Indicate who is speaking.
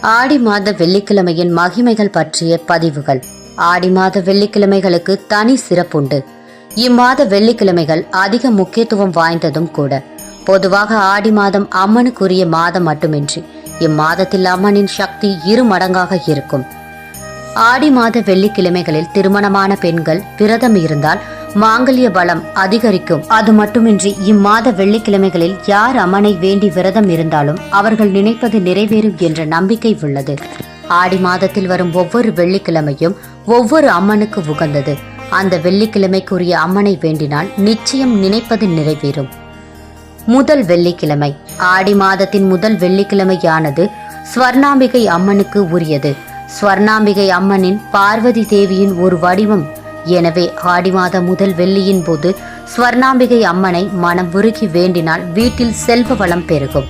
Speaker 1: ஆடி மாத வெள்ளிக்கிழமையின் மகிமைகள் பற்றிய பதிவுகள். ஆடி மாத வெள்ளிக்கிழமைகளுக்கு தனி சிறப்புண்டு. இம்மாத வெள்ளிக்கிழமைகள் அதிக முக்கியத்துவம் வாய்ந்ததும் கூட. பொதுவாக ஆடி மாதம் அம்மனுக்குரிய மாதம் மட்டுமின்றி இம்மாதத்தில் அம்மனின் சக்தி 2 மடங்காக இருக்கும். ஆடி மாத வெள்ளிக்கிழமைகளில் திருமணமான பெண்கள் விரதம் இருந்தால் மாங்கல்ய பலம் அதிகரிக்கும். அது மட்டுமின்றி இம்மாத வெள்ளிக்கிழமைகளில் யார் அம்மனை வேண்டி விரதம் இருந்தாலும் அவர்கள் நினைப்பது நிறைவேறும் என்ற நம்பிக்கை உள்ளது. ஆடி மாதத்தில் வரும் ஒவ்வொரு வெள்ளிக்கிழமையும் ஒவ்வொரு அம்மனுக்கு உகந்தது. அந்த வெள்ளிக்கிழமைக்குரிய அம்மனை வேண்டினால் நிச்சயம் நினைப்பது நிறைவேறும். முதல் வெள்ளிக்கிழமை. ஆடி மாதத்தின் முதல் வெள்ளிக்கிழமையானது ஸ்வர்ணாம்பிகை அம்மனுக்கு உரியது. ஸ்வர்ணாம்பிகை அம்மனின் பார்வதி தேவியின் ஒரு வடிவம். எனவே ஆடி மாத முதல் வெள்ளியின் போது ஸ்வர்ணாம்பிகை அம்மனை மனம் உருகி வேண்டினால் வீட்டில் செல்வ வளம் பெருகும்.